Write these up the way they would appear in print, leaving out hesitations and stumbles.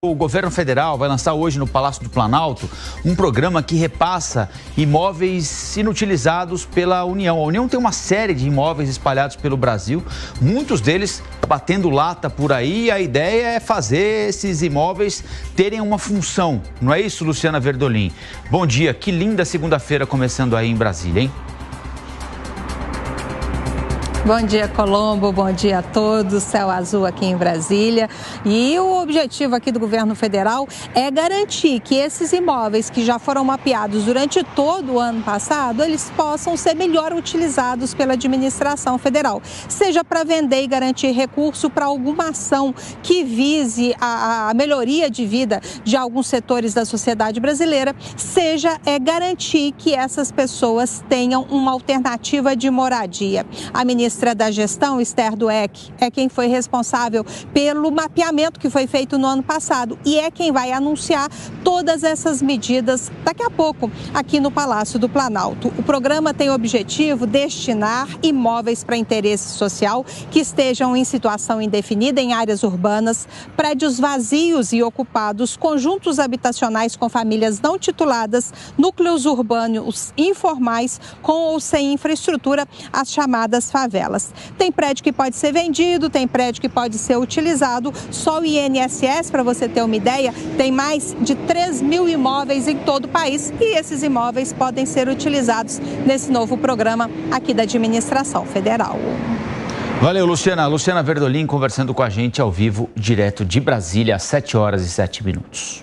O governo federal vai lançar hoje no Palácio do Planalto um programa que repassa imóveis inutilizados pela União. A União tem uma série de imóveis espalhados pelo Brasil, muitos deles batendo lata por aí. A ideia é fazer esses imóveis terem uma função. Não é isso, Luciana Verdolim? Bom dia, que linda segunda-feira começando aí em Brasília, hein? Bom dia, Colombo. Bom dia a todos. Céu azul aqui em Brasília. E o objetivo aqui do governo federal é garantir que esses imóveis que já foram mapeados durante todo o ano passado, eles possam ser melhor utilizados pela administração federal. Seja para vender e garantir recurso para alguma ação que vise a melhoria de vida de alguns setores da sociedade brasileira, seja garantir que essas pessoas tenham uma alternativa de moradia. A ministra da Gestão, Esther Dweck, é quem foi responsável pelo mapeamento que foi feito no ano passado e é quem vai anunciar todas essas medidas daqui a pouco aqui no Palácio do Planalto. O programa tem o objetivo de destinar imóveis para interesse social que estejam em situação indefinida em áreas urbanas, prédios vazios e ocupados, conjuntos habitacionais com famílias não tituladas, núcleos urbanos informais com ou sem infraestrutura, as chamadas favelas. Tem prédio que pode ser vendido, tem prédio que pode ser utilizado. Só o INSS, para você ter uma ideia, tem mais de 3 mil imóveis em todo o país e esses imóveis podem ser utilizados nesse novo programa aqui da administração federal. Valeu, Luciana. Luciana Verdolim conversando com a gente ao vivo, direto de Brasília, às 7h07.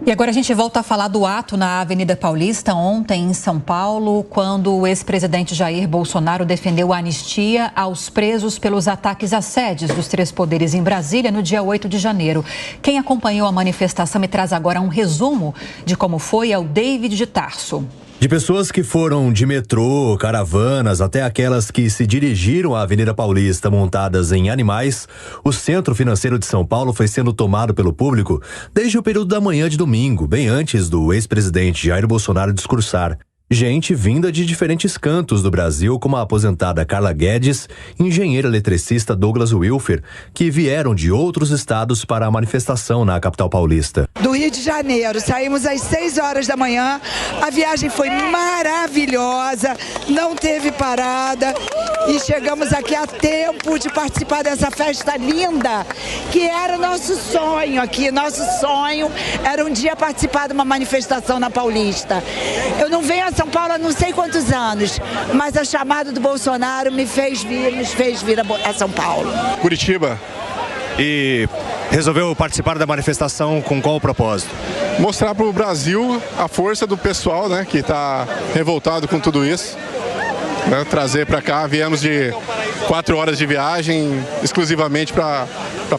E agora a gente volta a falar do ato na Avenida Paulista, ontem em São Paulo, quando o ex-presidente Jair Bolsonaro defendeu a anistia aos presos pelos ataques às sedes dos três poderes em Brasília no dia 8 de janeiro. Quem acompanhou a manifestação me traz agora um resumo de como foi é o David de Tarso. De pessoas que foram de metrô, caravanas, até aquelas que se dirigiram à Avenida Paulista montadas em animais, o Centro Financeiro de São Paulo foi sendo tomado pelo público desde o período da manhã de domingo, bem antes do ex-presidente Jair Bolsonaro discursar. Gente vinda de diferentes cantos do Brasil, como a aposentada Carla Guedes e engenheiro eletricista Douglas Wilfer, que vieram de outros estados para a manifestação na capital paulista. Do Rio de Janeiro, saímos às 6 horas da manhã, a viagem foi maravilhosa, não teve parada e chegamos aqui a tempo de participar dessa festa linda, que era nosso sonho aqui, nosso sonho era um dia participar de uma manifestação na Paulista. Eu não venho a São Paulo há não sei quantos anos, mas a chamada do Bolsonaro nos fez vir a São Paulo. Curitiba. E resolveu participar da manifestação com qual propósito? Mostrar para o Brasil a força do pessoal, né, que está revoltado com tudo isso. Né, trazer para cá, viemos de 4 horas de viagem exclusivamente para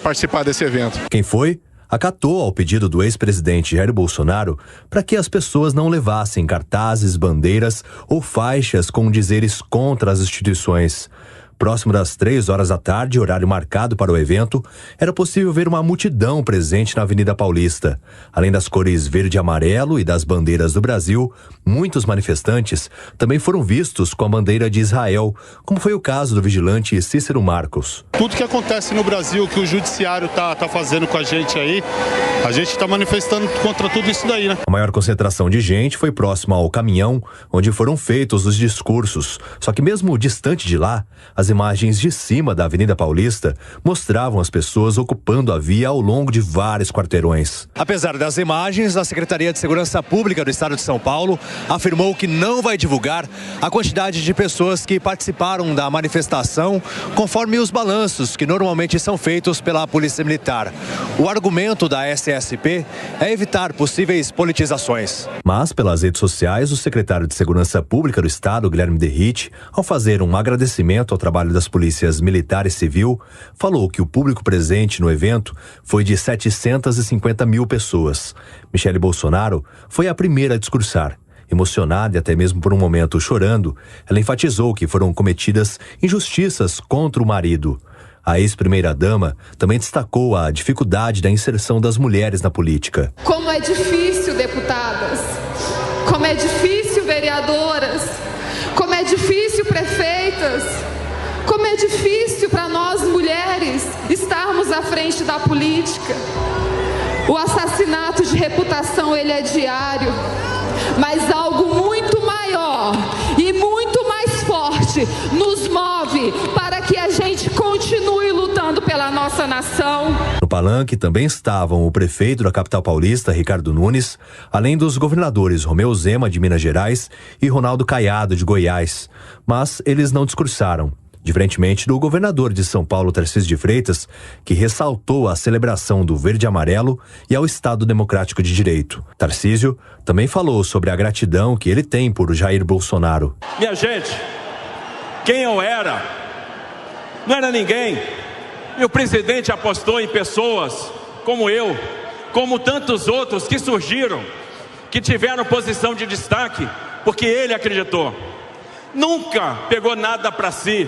participar desse evento. Quem foi? Acatou ao pedido do ex-presidente Jair Bolsonaro para que as pessoas não levassem cartazes, bandeiras ou faixas com dizeres contra as instituições. Próximo das 3 horas da tarde, horário marcado para o evento, era possível ver uma multidão presente na Avenida Paulista. Além das cores verde e amarelo e das bandeiras do Brasil, muitos manifestantes também foram vistos com a bandeira de Israel, como foi o caso do vigilante Cícero Marcos. Tudo que acontece no Brasil, que o judiciário tá fazendo com a gente aí, a gente está manifestando contra tudo isso daí, né? A maior concentração de gente foi próxima ao caminhão, onde foram feitos os discursos. Só que mesmo distante de lá, as imagens de cima da Avenida Paulista mostravam as pessoas ocupando a via ao longo de vários quarteirões. Apesar das imagens, a Secretaria de Segurança Pública do Estado de São Paulo afirmou que não vai divulgar a quantidade de pessoas que participaram da manifestação, conforme os balanços que normalmente são feitos pela Polícia Militar. O argumento da SSP é evitar possíveis politizações. Mas, pelas redes sociais, o secretário de Segurança Pública do Estado, Guilherme Derrite, ao fazer um agradecimento ao trabalho das polícias militar e civil, falou que o público presente no evento foi de 750 mil pessoas. Michele Bolsonaro foi a primeira a discursar. Emocionada e até mesmo por um momento chorando, ela enfatizou que foram cometidas injustiças contra o marido. A ex-primeira-dama também destacou a dificuldade da inserção das mulheres na política. Como é difícil, deputadas, como é difícil, vereadoras, como é difícil, prefeitas, como é difícil para nós mulheres estarmos à frente da política. O assassinato de reputação, ele é diário, mas algo muito maior e muito mais forte nos move para que a gente continue lutando pela nossa nação. No palanque também estavam o prefeito da capital paulista, Ricardo Nunes, além dos governadores Romeu Zema, de Minas Gerais, e Ronaldo Caiado, de Goiás. Mas eles não discursaram, diferentemente do governador de São Paulo, Tarcísio de Freitas, que ressaltou a celebração do verde e amarelo e ao Estado Democrático de Direito. Tarcísio também falou sobre a gratidão que ele tem por Jair Bolsonaro. Minha gente, quem eu era? Não era ninguém. E o presidente apostou em pessoas como eu, como tantos outros que surgiram, que tiveram posição de destaque, porque ele acreditou. Nunca pegou nada para si,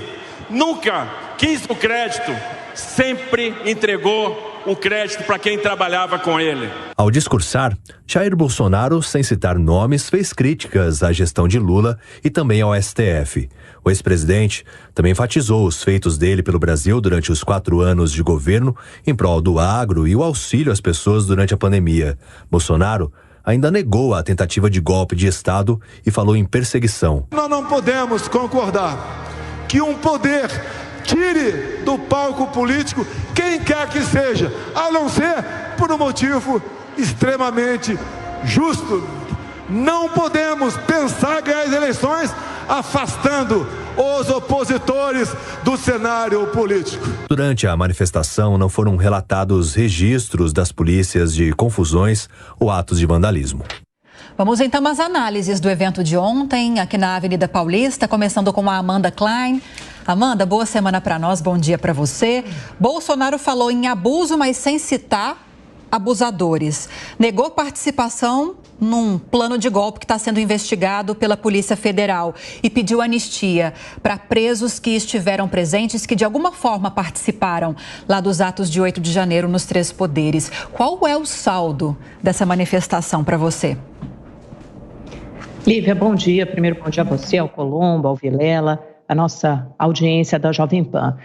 nunca quis o crédito, sempre entregou o crédito para quem trabalhava com ele. Ao discursar, Jair Bolsonaro, sem citar nomes, fez críticas à gestão de Lula e também ao STF. O ex-presidente também enfatizou os feitos dele pelo Brasil durante os 4 anos de governo em prol do agro e o auxílio às pessoas durante a pandemia. Bolsonaro ainda negou a tentativa de golpe de Estado e falou em perseguição. Nós não podemos concordar que um poder tire do palco político quem quer que seja, a não ser por um motivo extremamente justo. Não podemos pensar ganhar as eleições afastando os opositores do cenário político. Durante a manifestação não foram relatados registros das polícias de confusões ou atos de vandalismo. Vamos então às análises do evento de ontem, aqui na Avenida Paulista, começando com a Amanda Klein. Amanda, boa semana para nós, bom dia para você. Bolsonaro falou em abuso, mas sem citar abusadores. Negou participação num plano de golpe que está sendo investigado pela Polícia Federal e pediu anistia para presos que estiveram presentes, que de alguma forma participaram lá dos atos de 8 de janeiro nos 3 poderes. Qual é o saldo dessa manifestação para você? Lívia, bom dia. Primeiro, bom dia a você, ao Colombo, ao Vilela, a nossa audiência da Jovem Pan.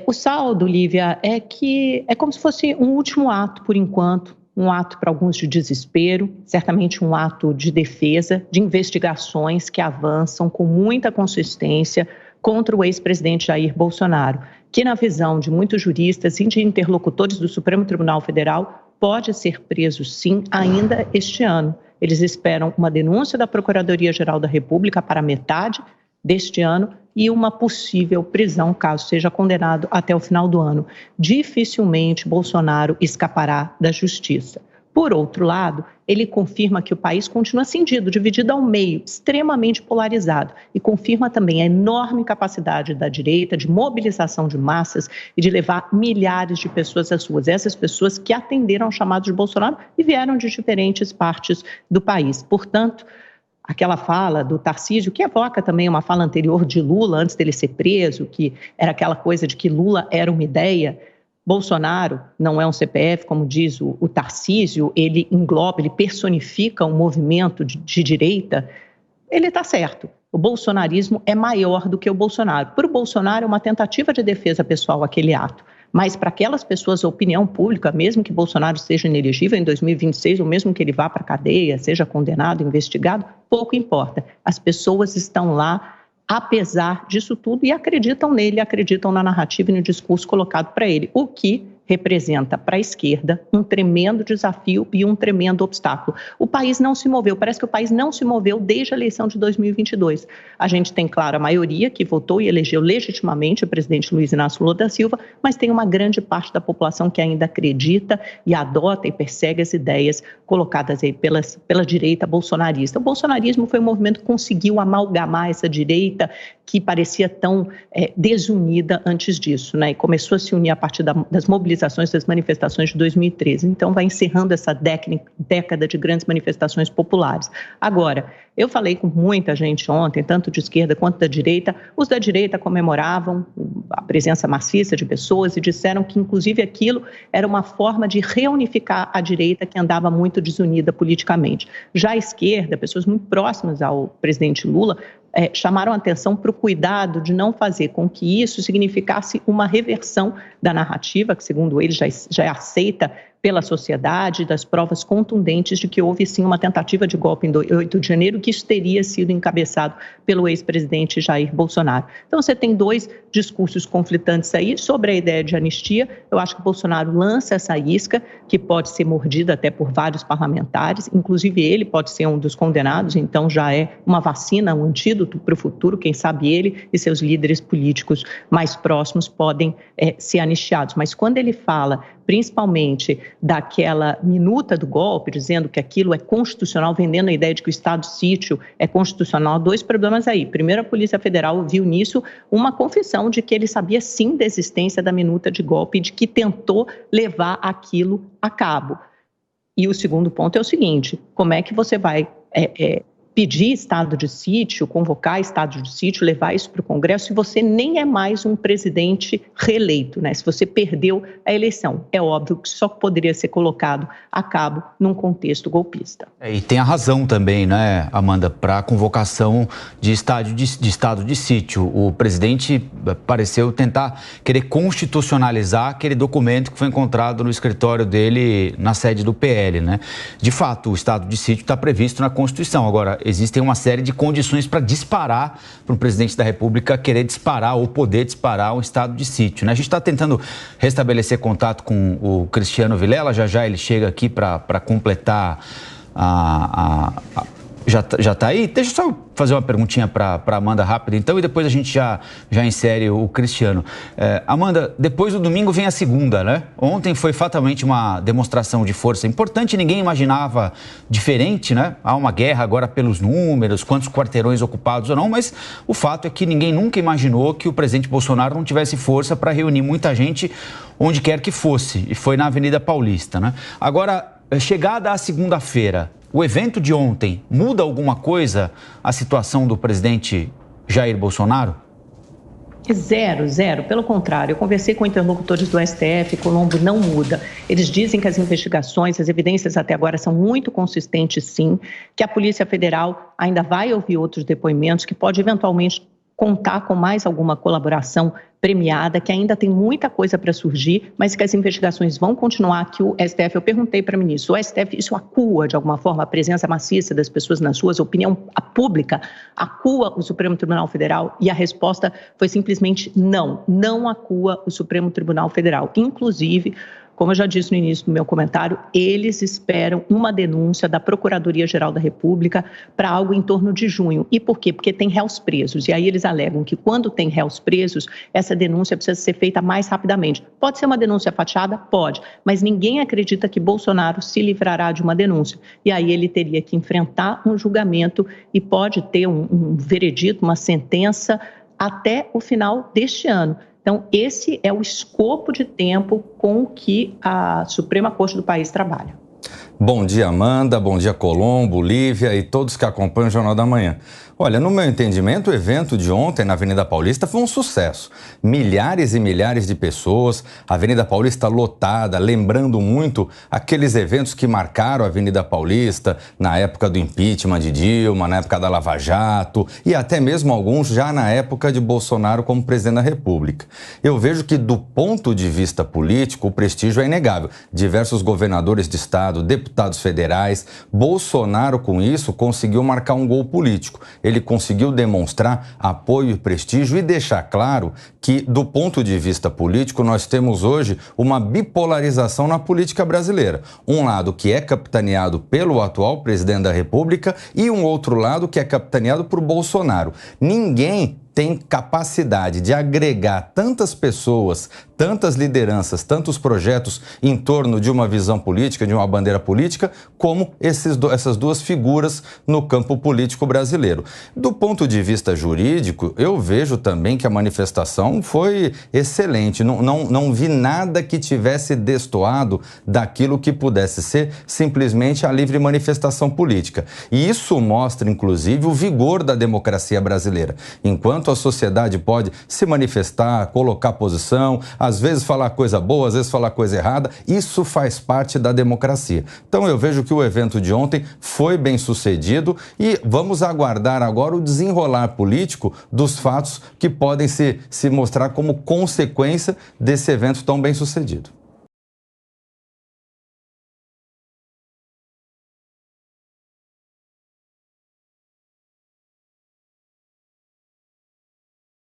O saldo, Lívia, é que é como se fosse um último ato, por enquanto, um ato para alguns de desespero, certamente um ato de defesa, de investigações que avançam com muita consistência contra o ex-presidente Jair Bolsonaro, que na visão de muitos juristas e de interlocutores do Supremo Tribunal Federal pode ser preso sim ainda este ano. Eles esperam uma denúncia da Procuradoria-Geral da República para metade deste ano e uma possível prisão, caso seja condenado até o final do ano. Dificilmente Bolsonaro escapará da justiça. Por outro lado, ele confirma que o país continua cindido, dividido ao meio, extremamente polarizado, e confirma também a enorme capacidade da direita de mobilização de massas e de levar milhares de pessoas às ruas. Essas pessoas que atenderam ao chamado de Bolsonaro e vieram de diferentes partes do país. Portanto, aquela fala do Tarcísio, que evoca também uma fala anterior de Lula, antes dele ser preso, que era aquela coisa de que Lula era uma ideia. Bolsonaro não é um CPF, como diz o Tarcísio, ele engloba, ele personifica um movimento de direita. Ele está certo. O bolsonarismo é maior do que o Bolsonaro. Para o Bolsonaro é uma tentativa de defesa pessoal aquele ato. Mas para aquelas pessoas, a opinião pública, mesmo que Bolsonaro seja inelegível em 2026, ou mesmo que ele vá para a cadeia, seja condenado, investigado, pouco importa. As pessoas estão lá, apesar disso tudo, e acreditam nele, acreditam na narrativa e no discurso colocado para ele, o que representa para a esquerda um tremendo desafio e um tremendo obstáculo. O país não se moveu, parece que o país não se moveu desde a eleição de 2022. A gente tem, claro, a maioria que votou e elegeu legitimamente o presidente Luiz Inácio Lula da Silva, mas tem uma grande parte da população que ainda acredita e adota e persegue as ideias colocadas aí pela direita bolsonarista. O bolsonarismo foi um movimento que conseguiu amalgamar essa direita que parecia tão desunida antes disso, né? E começou a se unir a partir das mobilizações, das manifestações de 2013. Então, vai encerrando essa década de grandes manifestações populares. Agora, eu falei com muita gente ontem, tanto de esquerda quanto da direita. Os da direita comemoravam a presença maciça de pessoas e disseram que, inclusive, aquilo era uma forma de reunificar a direita que andava muito desunida politicamente. Já a esquerda, pessoas muito próximas ao presidente Lula, chamaram a atenção para o cuidado de não fazer com que isso significasse uma reversão da narrativa, que segundo eles já é aceita pela sociedade, das provas contundentes de que houve sim uma tentativa de golpe em 8 de janeiro, que isso teria sido encabeçado pelo ex-presidente Jair Bolsonaro. Então você tem dois discursos conflitantes aí sobre a ideia de anistia. Eu acho que Bolsonaro lança essa isca, que pode ser mordida até por vários parlamentares, inclusive ele pode ser um dos condenados, então já é uma vacina, um antídoto para o futuro, quem sabe ele e seus líderes políticos mais próximos podem ser anistiados. Mas quando ele fala principalmente daquela minuta do golpe, dizendo que aquilo é constitucional, vendendo a ideia de que o estado de sítio é constitucional, dois problemas aí. Primeiro, a Polícia Federal viu nisso uma confissão de que ele sabia sim da existência da minuta de golpe e de que tentou levar aquilo a cabo. E o segundo ponto é o seguinte: como é que você vai pedir estado de sítio, convocar estado de sítio, levar isso para o Congresso, se você nem é mais um presidente reeleito, né? Se você perdeu a eleição. É óbvio que só poderia ser colocado a cabo num contexto golpista. E tem a razão também, né, Amanda, para a convocação de estado de sítio. O presidente pareceu tentar querer constitucionalizar aquele documento que foi encontrado no escritório dele na sede do PL, né? De fato, o estado de sítio está previsto na Constituição. Agora, existem uma série de condições para disparar, para o presidente da República querer disparar ou poder disparar um estado de sítio, né? A gente está tentando restabelecer contato com o Cristiano Vilela, já ele chega aqui para completar Já está aí? Deixa eu só fazer uma perguntinha para Amanda rápida, então, e depois a gente já insere o Cristiano. Amanda, depois do domingo vem a segunda, né? Ontem foi fatalmente uma demonstração de força importante, ninguém imaginava diferente, né? Há uma guerra agora pelos números, quantos quarteirões ocupados ou não, mas o fato é que ninguém nunca imaginou que o presidente Bolsonaro não tivesse força para reunir muita gente onde quer que fosse, e foi na Avenida Paulista, né? Agora, chegada a segunda-feira, o evento de ontem muda alguma coisa a situação do presidente Jair Bolsonaro? Zero. Pelo contrário, eu conversei com interlocutores do STF, Colombo, não muda. Eles dizem que as investigações, as evidências até agora são muito consistentes, sim, que a Polícia Federal ainda vai ouvir outros depoimentos, que pode eventualmente contar com mais alguma colaboração premiada, que ainda tem muita coisa para surgir, mas que as investigações vão continuar, que o STF, eu perguntei para o ministro, o STF, isso acua de alguma forma a presença maciça das pessoas nas ruas, a opinião pública acua o Supremo Tribunal Federal? E a resposta foi simplesmente não acua o Supremo Tribunal Federal. Inclusive, como eu já disse no início do meu comentário, eles esperam uma denúncia da Procuradoria-Geral da República para algo em torno de junho. E por quê? Porque tem réus presos. E aí eles alegam que quando tem réus presos, essa denúncia precisa ser feita mais rapidamente. Pode ser uma denúncia fatiada? Pode. Mas ninguém acredita que Bolsonaro se livrará de uma denúncia. E aí ele teria que enfrentar um julgamento e pode ter um veredito, uma sentença até o final deste ano. Então, esse é o escopo de tempo com que a Suprema Corte do país trabalha. Bom dia, Amanda. Bom dia, Colombo, Lívia e todos que acompanham o Jornal da Manhã. Olha, no meu entendimento, o evento de ontem na Avenida Paulista foi um sucesso. Milhares e milhares de pessoas, a Avenida Paulista lotada, lembrando muito aqueles eventos que marcaram a Avenida Paulista na época do impeachment de Dilma, na época da Lava Jato e até mesmo alguns já na época de Bolsonaro como presidente da República. Eu vejo que, do ponto de vista político, o prestígio é inegável. Diversos governadores de estado, deputados federais, Bolsonaro, com isso, conseguiu marcar um gol político. Ele conseguiu demonstrar apoio e prestígio e deixar claro que, do ponto de vista político, nós temos hoje uma bipolarização na política brasileira. Um lado que é capitaneado pelo atual presidente da República e um outro lado que é capitaneado por Bolsonaro. Ninguém tem capacidade de agregar tantas pessoas, tantas lideranças, tantos projetos em torno de uma visão política, de uma bandeira política, como essas duas figuras no campo político brasileiro. Do ponto de vista jurídico, eu vejo também que a manifestação foi excelente. Não vi nada que tivesse destoado daquilo que pudesse ser simplesmente a livre manifestação política. E isso mostra, inclusive, o vigor da democracia brasileira. Enquanto a sociedade pode se manifestar, colocar posição, às vezes falar coisa boa, às vezes falar coisa errada, isso faz parte da democracia. Então eu vejo que o evento de ontem foi bem sucedido e vamos aguardar agora o desenrolar político dos fatos que podem se mostrar como consequência desse evento tão bem sucedido.